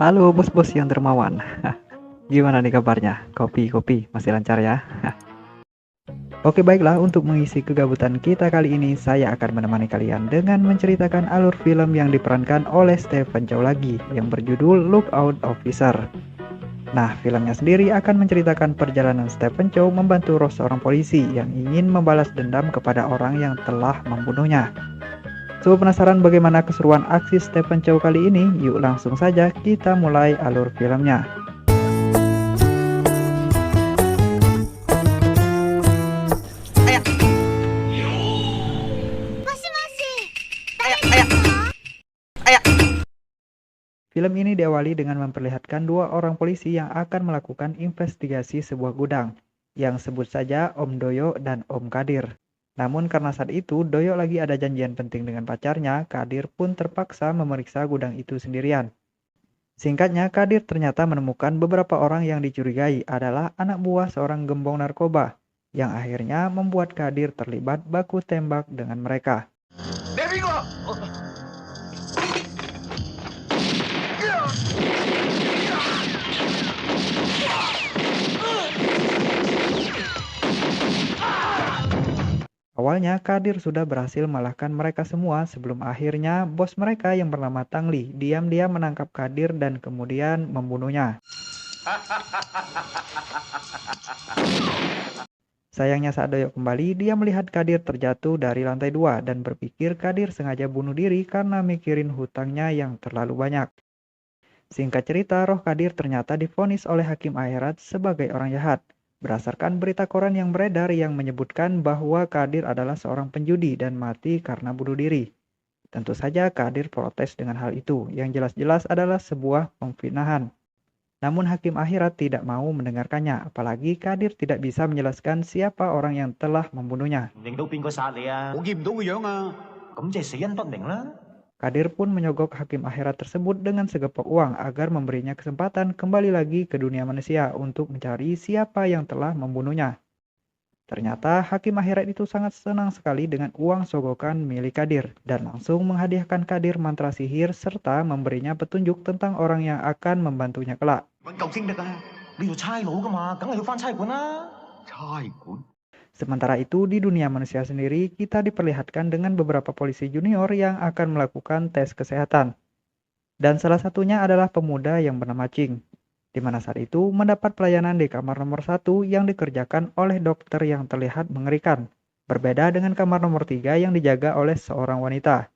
Halo bos-bos yang dermawan. Gimana nih kabarnya? Kopi masih lancar ya? Oke baiklah, untuk mengisi kegabutan kita kali ini saya akan menemani kalian dengan menceritakan alur film yang diperankan oleh Stephen Chow lagi yang berjudul Lookout Officer. Nah, filmnya sendiri akan menceritakan perjalanan Stephen Chow membantu seorang polisi yang ingin membalas dendam kepada orang yang telah membunuhnya. So, penasaran bagaimana keseruan aksi Stephen Chow kali ini? Yuk langsung saja kita mulai alur filmnya. Film ini diawali dengan memperlihatkan dua orang polisi yang akan melakukan investigasi sebuah gudang, yang sebut saja Om Doyo dan Om Kadir. Namun karena saat itu Doyo lagi ada janjian penting dengan pacarnya, Kadir pun terpaksa memeriksa gudang itu sendirian. Singkatnya, Kadir ternyata menemukan beberapa orang yang dicurigai adalah anak buah seorang gembong narkoba, yang akhirnya membuat Kadir terlibat baku tembak dengan mereka. Awalnya Kadir sudah berhasil mengalahkan mereka semua sebelum akhirnya bos mereka yang bernama Tangli diam-diam menangkap Kadir dan kemudian membunuhnya. Sayangnya saat Doyok kembali, dia melihat Kadir terjatuh dari lantai 2 dan berpikir Kadir sengaja bunuh diri karena mikirin hutangnya yang terlalu banyak. Singkat cerita, roh Kadir ternyata divonis oleh hakim akhirat sebagai orang jahat, berdasarkan berita koran yang beredar yang menyebutkan bahwa Kadir adalah seorang penjudi dan mati karena bunuh diri. Tentu saja Kadir protes dengan hal itu, yang jelas-jelas adalah sebuah pemfitnahan. Namun hakim akhirat tidak mau mendengarkannya, apalagi Kadir tidak bisa menjelaskan siapa orang yang telah membunuhnya. Kadir pun menyogok hakim akhirat tersebut dengan segepok uang agar memberinya kesempatan kembali lagi ke dunia manusia untuk mencari siapa yang telah membunuhnya. Ternyata hakim akhirat itu sangat senang sekali dengan uang sogokan milik Kadir dan langsung menghadiahkan Kadir mantra sihir serta memberinya petunjuk tentang orang yang akan membantunya kelak. Sementara itu di dunia manusia sendiri kita diperlihatkan dengan beberapa polisi junior yang akan melakukan tes kesehatan. Dan salah satunya adalah pemuda yang bernama Ching, di mana saat itu mendapat pelayanan di kamar nomor 1 yang dikerjakan oleh dokter yang terlihat mengerikan. Berbeda dengan kamar nomor 3 yang dijaga oleh seorang wanita.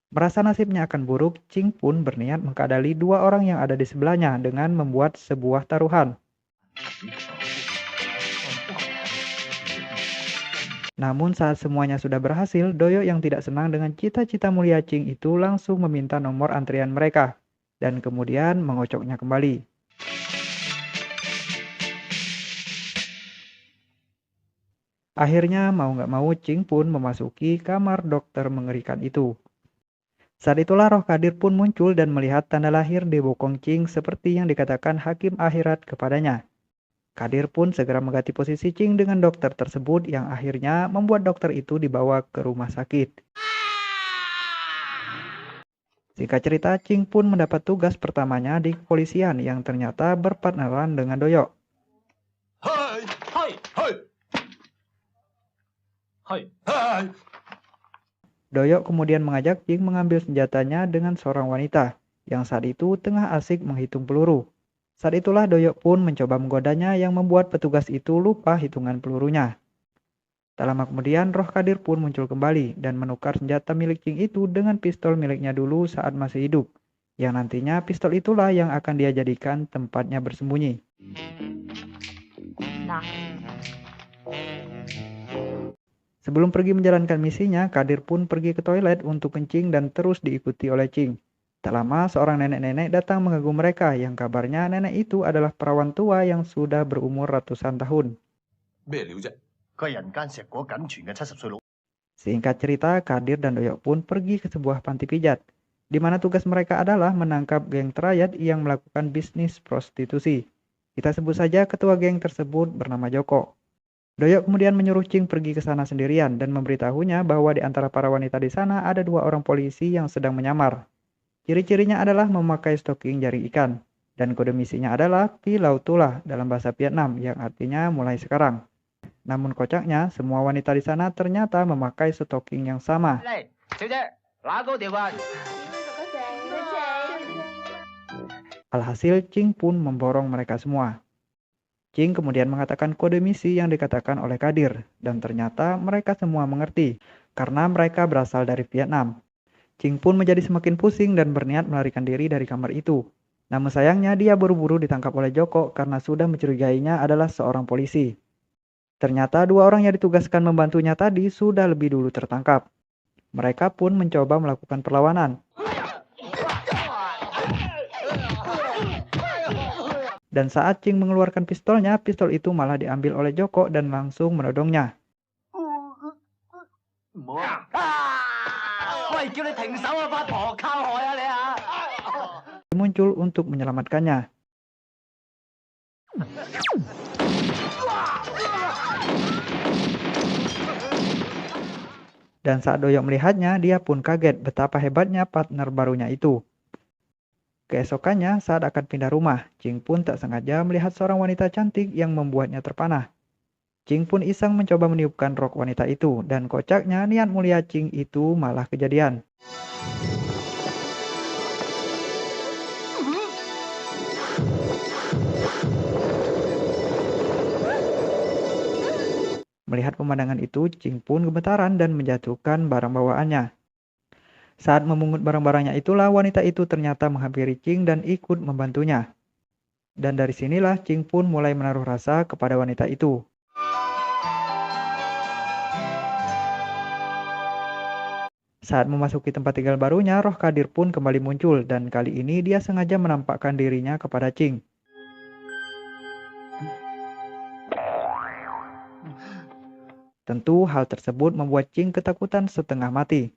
Merasa nasibnya akan buruk, Ching pun berniat mengkadali dua orang yang ada di sebelahnya dengan membuat sebuah taruhan. Namun saat semuanya sudah berhasil, Doyo yang tidak senang dengan cita-cita mulia Ching itu langsung meminta nomor antrian mereka, dan kemudian mengocoknya kembali. Akhirnya mau nggak mau Ching pun memasuki kamar dokter mengerikan itu. Saat itulah roh Kadir pun muncul dan melihat tanda lahir di bokong Ching seperti yang dikatakan hakim akhirat kepadanya. Kadir pun segera mengganti posisi Ching dengan dokter tersebut yang akhirnya membuat dokter itu dibawa ke rumah sakit. Singkat cerita, Ching pun mendapat tugas pertamanya di kepolisian yang ternyata berpartneran dengan Doyo. Doyo kemudian mengajak Ching mengambil senjatanya dengan seorang wanita yang saat itu tengah asik menghitung peluru. Saat itulah Doyo pun mencoba menggodanya yang membuat petugas itu lupa hitungan pelurunya. Tak lama kemudian roh Kadir pun muncul kembali dan menukar senjata milik Ching itu dengan pistol miliknya dulu saat masih hidup. Yang nantinya pistol itulah yang akan dia jadikan tempatnya bersembunyi. Sebelum pergi menjalankan misinya, Kadir pun pergi ke toilet untuk kencing dan terus diikuti oleh Ching. Tak lama, seorang nenek-nenek datang mengganggu mereka yang kabarnya nenek itu adalah perawan tua yang sudah berumur ratusan tahun. Singkat cerita, Kadir dan Doyok pun pergi ke sebuah panti pijat, di mana tugas mereka adalah menangkap geng terayat yang melakukan bisnis prostitusi. Kita sebut saja ketua geng tersebut bernama Joko. Doyok kemudian menyuruh Ching pergi ke sana sendirian dan memberitahunya bahwa di antara para wanita di sana ada 2 orang polisi yang sedang menyamar. Ciri-cirinya adalah memakai stoking jaring ikan, dan kode misinya adalah Pilau Tula dalam bahasa Vietnam yang artinya mulai sekarang. Namun kocaknya, semua wanita di sana ternyata memakai stoking yang sama. Alhasil, Ching pun memborong mereka semua. Ching kemudian mengatakan kode misi yang dikatakan oleh Kadir, dan ternyata mereka semua mengerti, karena mereka berasal dari Vietnam. Ching pun menjadi semakin pusing dan berniat melarikan diri dari kamar itu. Namun sayangnya dia buru-buru ditangkap oleh Joko karena sudah mencurigainya adalah seorang polisi. Ternyata 2 orang yang ditugaskan membantunya tadi sudah lebih dulu tertangkap. Mereka pun mencoba melakukan perlawanan. Dan saat Ching mengeluarkan pistolnya, pistol itu malah diambil oleh Joko dan langsung menodongnya. Muncul untuk menyelamatkannya. Dan saat Doyok melihatnya, dia pun kaget betapa hebatnya partner barunya itu. Keesokannya, saat akan pindah rumah, Ching pun tak sengaja melihat seorang wanita cantik yang membuatnya terpanah. Ching pun iseng mencoba meniupkan rok wanita itu, dan kocaknya niat mulia Ching itu malah kejadian. Melihat pemandangan itu, Ching pun gemetaran dan menjatuhkan barang bawaannya. Saat memungut barang-barangnya itulah wanita itu ternyata menghampiri Ching dan ikut membantunya. Dan dari sinilah Ching pun mulai menaruh rasa kepada wanita itu. Saat memasuki tempat tinggal barunya, roh Kadir pun kembali muncul dan kali ini dia sengaja menampakkan dirinya kepada Ching. Tentu hal tersebut membuat Ching ketakutan setengah mati.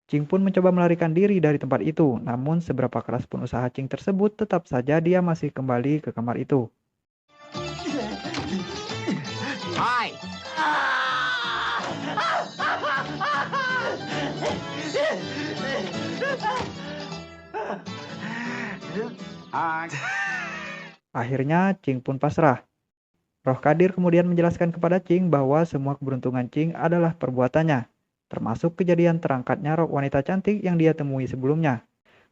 Ching pun mencoba melarikan diri dari tempat itu, namun seberapa keras pun usaha Ching tersebut, tetap saja dia masih kembali ke kamar itu. Akhirnya Ching pun pasrah. Roh Kadir kemudian menjelaskan kepada Ching bahwa semua keberuntungan Ching adalah perbuatannya, termasuk kejadian terangkatnya rok wanita cantik yang dia temui sebelumnya.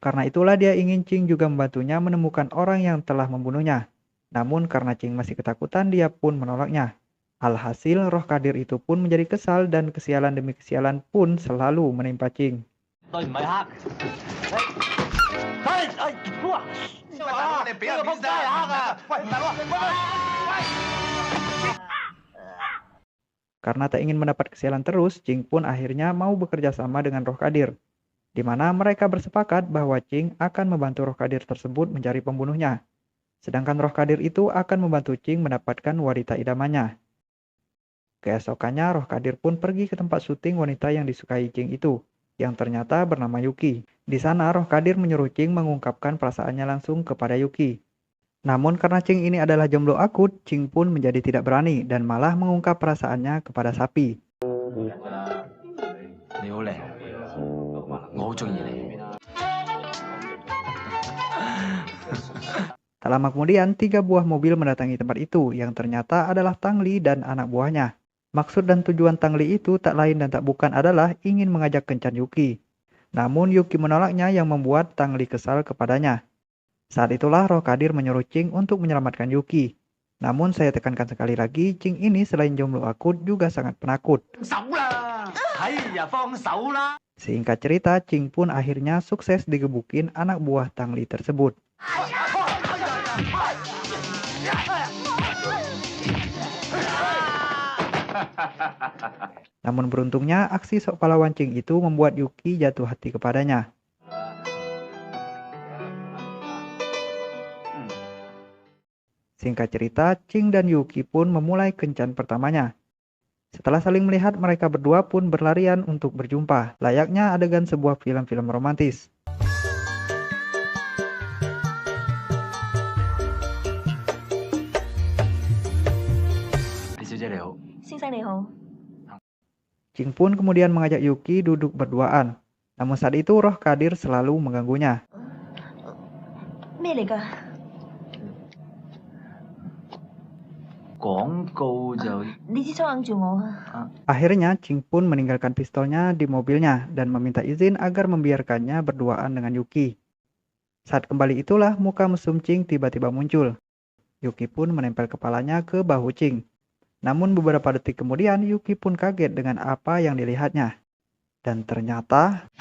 Karena itulah dia ingin Ching juga membantunya menemukan orang yang telah membunuhnya. Namun karena Ching masih ketakutan, dia pun menolaknya. Alhasil roh Kadir itu pun menjadi kesal dan kesialan demi kesialan pun selalu menimpa Ching. Karena tak ingin mendapat kesialan terus, Ching pun akhirnya mau bekerja sama dengan roh Kadir, di mana mereka bersepakat bahwa Ching akan membantu roh Kadir tersebut mencari pembunuhnya. Sedangkan roh Kadir itu akan membantu Ching mendapatkan wanita idamannya. Keesokannya roh Kadir pun pergi ke tempat syuting wanita yang disukai Ching itu, yang ternyata bernama Yuki. Di sana roh Kadir menyuruh Ching mengungkapkan perasaannya langsung kepada Yuki. Namun karena Ching ini adalah jomblo akut, Ching pun menjadi tidak berani dan malah mengungkap perasaannya kepada sapi. Tak lama kemudian, 3 buah mobil mendatangi tempat itu yang ternyata adalah Tang Li dan anak buahnya. Maksud dan tujuan Tang Li itu tak lain dan tak bukan adalah ingin mengajak kencan Yuki. Namun Yuki menolaknya yang membuat Tang Li kesal kepadanya. Saat itulah roh Kadir menyuruh Ching untuk menyelamatkan Yuki. Namun saya tekankan sekali lagi, Ching ini selain jomblo akut juga sangat penakut. Singkat cerita, Ching pun akhirnya sukses digebukin anak buah Tang Li tersebut. Namun beruntungnya, aksi sok pahlawan Ching itu membuat Yuki jatuh hati kepadanya. Singkat cerita, Ching dan Yuki pun memulai kencan pertamanya. Setelah saling melihat, mereka berdua pun berlarian untuk berjumpa, layaknya adegan sebuah film-film romantis. 先生你好。 Ching pun kemudian mengajak Yuki duduk berduaan. Namun saat itu roh Kadir selalu mengganggunya. 咩嚟㗎？ 廣告就 你支槍揞住我啊！ Akhirnya Ching pun meninggalkan pistolnya di mobilnya dan meminta izin agar membiarkannya berduaan dengan Yuki. Saat kembali itulah muka mesum Ching tiba-tiba muncul. Yuki pun menempel kepalanya ke bahu Ching. Namun beberapa detik kemudian Yuki pun kaget dengan apa yang dilihatnya. Dan ternyata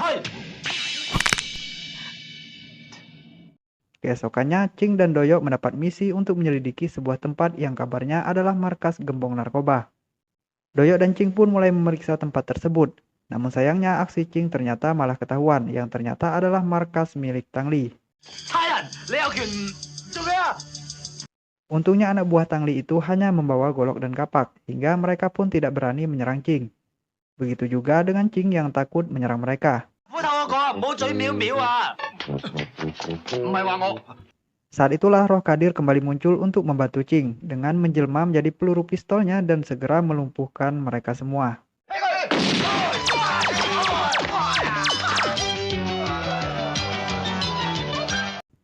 keesokannya Ching dan Doyok mendapat misi untuk menyelidiki sebuah tempat yang kabarnya adalah markas gembong narkoba. Doyok dan Ching pun mulai memeriksa tempat tersebut. Namun sayangnya aksi Ching ternyata malah ketahuan yang ternyata adalah markas milik Tang Li. Untungnya anak buah Tang Li itu hanya membawa golok dan kapak, hingga mereka pun tidak berani menyerang Ching. Begitu juga dengan Ching yang takut menyerang mereka. Saat itulah roh Kadir kembali muncul untuk membantu Ching dengan menjelma menjadi peluru pistolnya dan segera melumpuhkan mereka semua.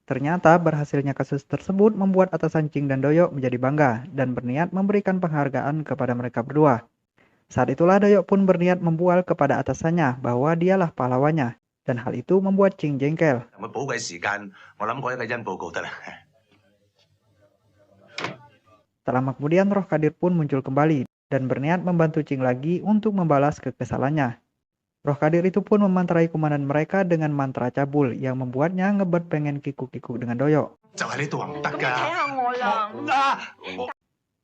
Ternyata berhasilnya kasus tersebut membuat atasan Ching dan Doyok menjadi bangga dan berniat memberikan penghargaan kepada mereka berdua. Saat itulah Doyok pun berniat membual kepada atasannya bahwa dialah pahlawannya. Dan hal itu membuat Ching jengkel. Tak lama kemudian roh Kadir pun muncul kembali dan berniat membantu Ching lagi untuk membalas kekesalannya. Roh Kadir itu pun memantrai komandan mereka dengan mantra cabul yang membuatnya ngebet pengen kikuk-kikuk dengan Doyok.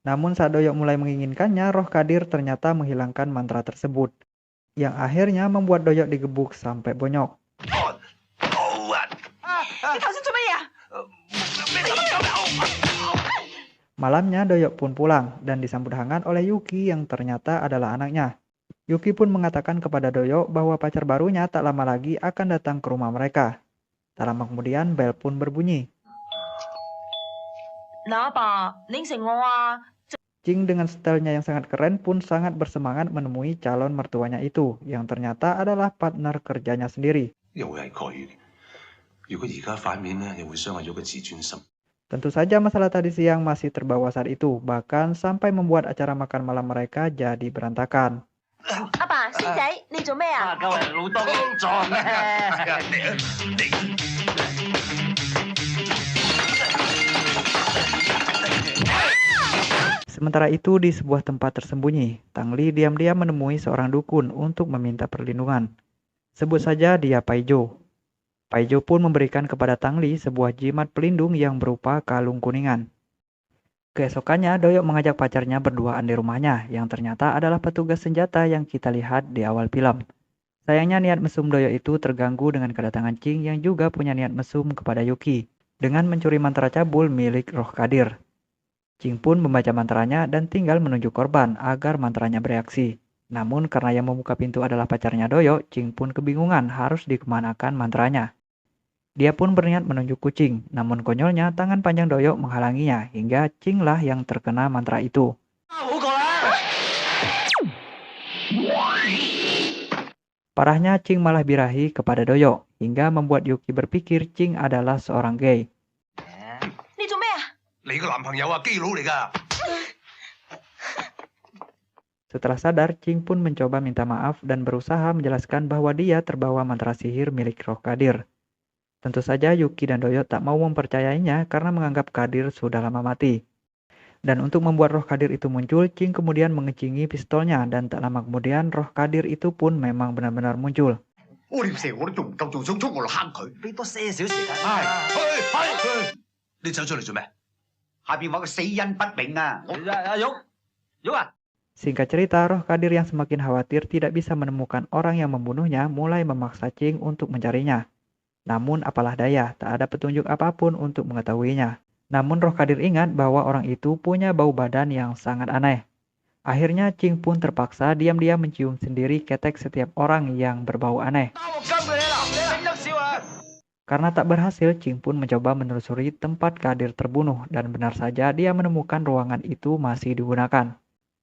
Namun saat Doyok mulai menginginkannya, roh Kadir ternyata menghilangkan mantra tersebut. Yang akhirnya membuat Doyok digebuk sampai bonyok. Malamnya Doyok pun pulang dan disambut hangat oleh Yuki yang ternyata adalah anaknya. Yuki pun mengatakan kepada Doyok bahwa pacar barunya tak lama lagi akan datang ke rumah mereka. Tak lama kemudian bel pun berbunyi. Ching dengan stylenya yang sangat keren pun sangat bersemangat menemui calon mertuanya itu, yang ternyata adalah partner kerjanya sendiri. Tentu saja masalah tadi siang masih terbawa saat itu, bahkan sampai membuat acara makan malam mereka jadi berantakan. Sementara itu di sebuah tempat tersembunyi, Tang Li diam-diam menemui seorang dukun untuk meminta perlindungan. Sebut saja dia Paijo. Paijo pun memberikan kepada Tang Li sebuah jimat pelindung yang berupa kalung kuningan. Keesokannya Doyok mengajak pacarnya berduaan di rumahnya yang ternyata adalah petugas senjata yang kita lihat di awal film. Sayangnya niat mesum Doyok itu terganggu dengan kedatangan Ching yang juga punya niat mesum kepada Yuki dengan mencuri mantra cabul milik roh Kadir. Ching pun membaca mantranya dan tinggal menunjuk korban agar mantranya bereaksi. Namun karena yang membuka pintu adalah pacarnya Doyok, Ching pun kebingungan harus dikemanakan mantranya. Dia pun berniat menunjuk kucing, namun konyolnya tangan panjang Doyok menghalanginya hingga Ching lah yang terkena mantra itu. Parahnya Ching malah birahi kepada Doyok hingga membuat Yuki berpikir Ching adalah seorang gay. Setelah sadar, Ching pun mencoba minta maaf dan berusaha menjelaskan bahwa dia terbawa mantra sihir milik roh Kadir. Tentu saja Yuki dan Doyok tak mau mempercayainya karena menganggap Kadir sudah lama mati. Dan untuk membuat roh Kadir itu muncul, Ching kemudian mengecingi pistolnya dan tak lama kemudian roh Kadir itu pun memang benar-benar muncul. Singkat cerita, roh Kadir yang semakin khawatir tidak bisa menemukan orang yang membunuhnya mulai memaksa Ching untuk mencarinya. Namun apalah daya, tak ada petunjuk apapun untuk mengetahuinya. Namun roh Kadir ingat bahwa orang itu punya bau badan yang sangat aneh. Akhirnya Ching pun terpaksa diam-diam mencium sendiri ketek setiap orang yang berbau aneh. Karena tak berhasil, Ching pun mencoba menelusuri tempat Kadir terbunuh dan benar saja dia menemukan ruangan itu masih digunakan.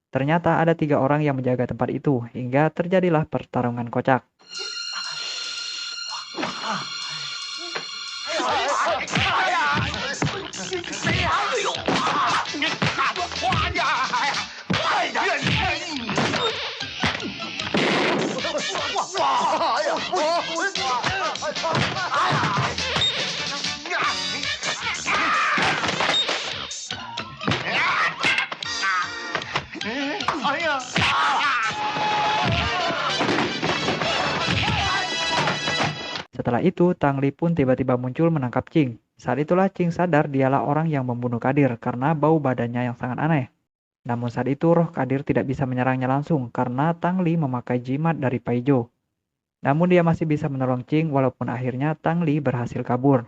Ternyata ada 3 orang yang menjaga tempat itu, hingga terjadilah pertarungan kocak. Setelah itu, Tang Li pun tiba-tiba muncul menangkap Qing. Saat itulah Qing sadar dialah orang yang membunuh Kadir karena bau badannya yang sangat aneh. Namun saat itu roh Kadir tidak bisa menyerangnya langsung karena Tang Li memakai jimat dari Paijo. Namun dia masih bisa menolong Qing walaupun akhirnya Tang Li berhasil kabur.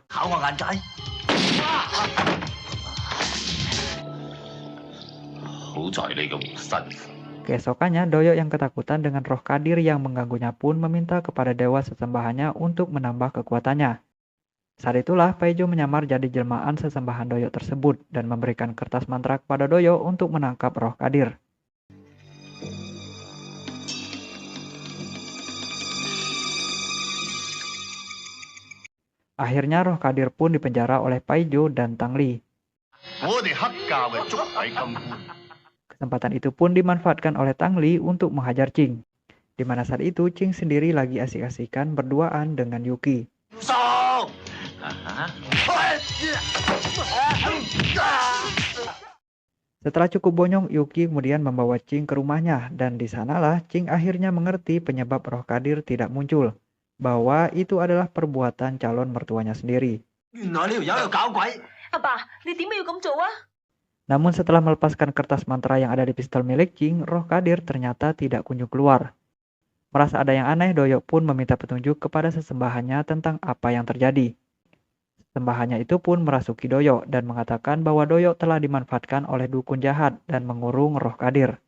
Keesokannya, Doyok yang ketakutan dengan roh Kadir yang mengganggunya pun meminta kepada dewa sesembahannya untuk menambah kekuatannya. Saat itulah Paijo menyamar jadi jelmaan sesembahan Doyok tersebut dan memberikan kertas mantra kepada Doyok untuk menangkap roh Kadir. Akhirnya roh Kadir pun dipenjara oleh Paijo dan Tang Li. Kesempatan itu pun dimanfaatkan oleh Tang Li untuk menghajar Qing. Di mana saat itu Qing sendiri lagi asik-asikan berduaan dengan Yuki. Setelah cukup bonyong, Yuki kemudian membawa Qing ke rumahnya dan di sanalah Qing akhirnya mengerti penyebab roh Kadir tidak muncul, bahwa itu adalah perbuatan calon mertuanya sendiri. Namun setelah melepaskan kertas mantra yang ada di pistol milik Qing, roh Kadir ternyata tidak kunjung keluar. Merasa ada yang aneh, Doyok pun meminta petunjuk kepada sesembahannya tentang apa yang terjadi. Sesembahannya itu pun merasuki Doyok dan mengatakan bahwa Doyok telah dimanfaatkan oleh dukun jahat dan mengurung roh Kadir.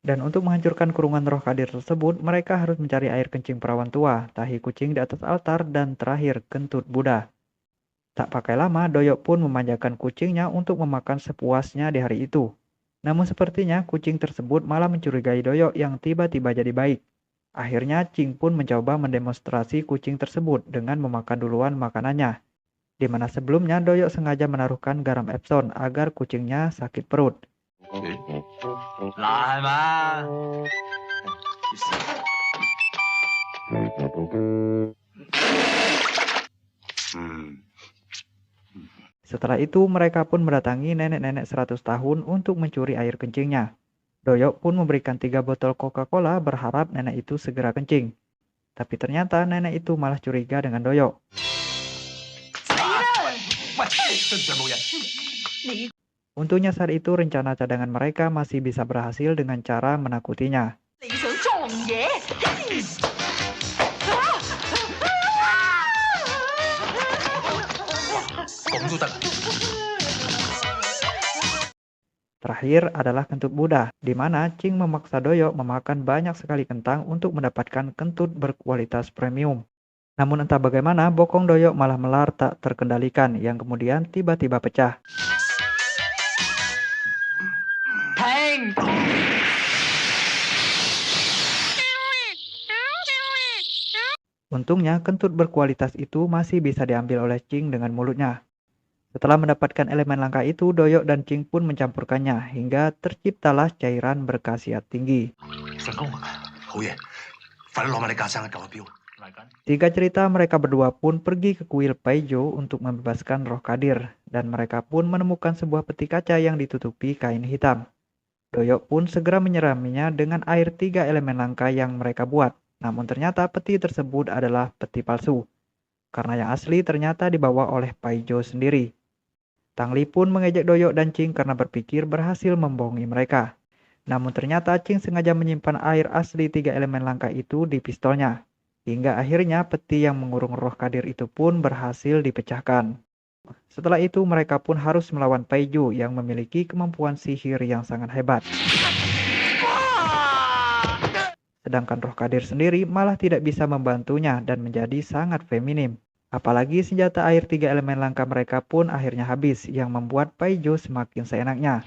Dan untuk menghancurkan kurungan roh Kadir tersebut, mereka harus mencari air kencing perawan tua, tahi kucing di atas altar, dan terakhir kentut Buddha. Tak pakai lama, Doyok pun memanjakan kucingnya untuk memakan sepuasnya di hari itu. Namun sepertinya kucing tersebut malah mencurigai Doyok yang tiba-tiba jadi baik. Akhirnya Qing pun mencoba mendemonstrasi kucing tersebut dengan memakan duluan makanannya. Di mana sebelumnya Doyok sengaja menaruhkan garam Epsom agar kucingnya sakit perut. Setelah itu mereka pun mendatangi nenek-nenek 100 tahun untuk mencuri air kencingnya. Doyok pun memberikan 3 botol Coca-Cola berharap nenek itu segera kencing. Tapi ternyata nenek itu malah curiga dengan Doyok. Untungnya saat itu rencana cadangan mereka masih bisa berhasil dengan cara menakutinya. Terakhir adalah kentut Buddha, di mana Qing memaksa Doyok memakan banyak sekali kentang untuk mendapatkan kentut berkualitas premium. Namun entah bagaimana, bokong Doyok malah melar tak terkendalikan yang kemudian tiba-tiba pecah. Untungnya kentut berkualitas itu masih bisa diambil oleh Qing dengan mulutnya. Setelah mendapatkan elemen langka itu, Doyok dan Qing pun mencampurkannya hingga terciptalah cairan berkhasiat tinggi. Tiga cerita mereka berdua pun pergi ke kuil Paijo untuk membebaskan roh Kadir, dan mereka pun menemukan sebuah peti kaca yang ditutupi kain hitam. Doyok pun segera menyiraminya dengan air 3 elemen langka yang mereka buat, namun ternyata peti tersebut adalah peti palsu, karena yang asli ternyata dibawa oleh Paijo sendiri. Tang Li pun mengejek Doyok dan Qing karena berpikir berhasil membohongi mereka. Namun ternyata Qing sengaja menyimpan air asli 3 elemen langka itu di pistolnya. Hingga akhirnya peti yang mengurung roh Kadir itu pun berhasil dipecahkan. Setelah itu mereka pun harus melawan Paijo yang memiliki kemampuan sihir yang sangat hebat. Sedangkan roh Kadir sendiri malah tidak bisa membantunya dan menjadi sangat feminim. Apalagi senjata air 3 elemen langka mereka pun akhirnya habis yang membuat Paijo semakin seenaknya.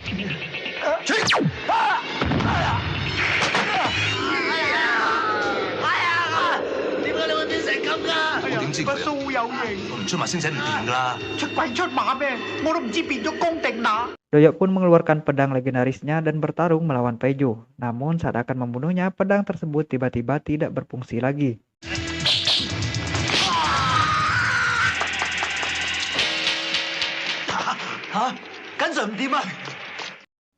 Doyok pun mengeluarkan pedang legendarisnya dan bertarung melawan Paijo. Namun saat akan membunuhnya, pedang tersebut tiba-tiba tidak berfungsi lagi.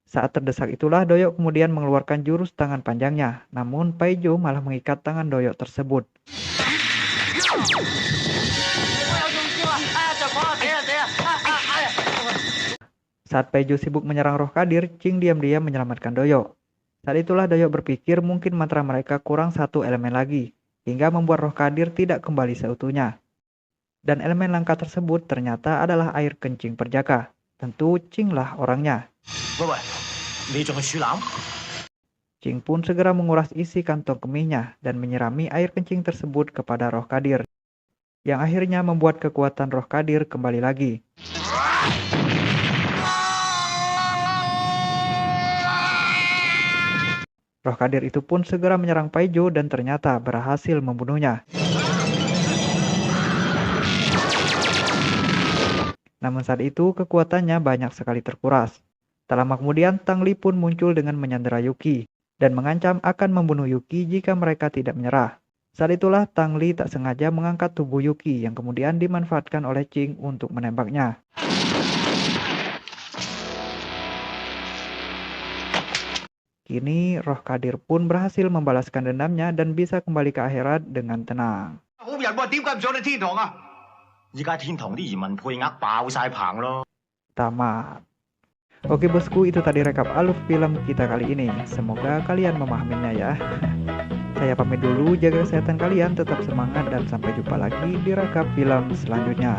Saat terdesak itulah Doyok kemudian mengeluarkan jurus tangan panjangnya. Namun Paijo malah mengikat tangan Doyok tersebut. Saat Paijo sibuk menyerang roh Kadir, Ching diam-diam menyelamatkan Doyok. Saat itulah Doyok berpikir mungkin mantra mereka kurang satu elemen lagi, hingga membuat roh Kadir tidak kembali seutuhnya. Dan elemen langka tersebut ternyata adalah air kencing perjaka. Tentu Ching lah orangnya. Ching pun segera menguras isi kantong kemihnya dan menyirami air kencing tersebut kepada roh Kadir, yang akhirnya membuat kekuatan roh Kadir kembali lagi. Roh Kadir itu pun segera menyerang Paijo dan ternyata berhasil membunuhnya. Namun saat itu kekuatannya banyak sekali terkuras. Tak lama kemudian Tang Li pun muncul dengan menyandera Yuki dan mengancam akan membunuh Yuki jika mereka tidak menyerah. Saat itulah Tang Li tak sengaja mengangkat tubuh Yuki yang kemudian dimanfaatkan oleh Ching untuk menembaknya. Kini roh Kadir pun berhasil membalaskan dendamnya dan bisa kembali ke akhirat dengan tenang. Tamat. Oke bosku, itu tadi rekap alur film kita kali ini. Semoga kalian memahaminya ya. Saya pamit dulu, jaga kesehatan kalian, tetap semangat dan sampai jumpa lagi di rekap film selanjutnya.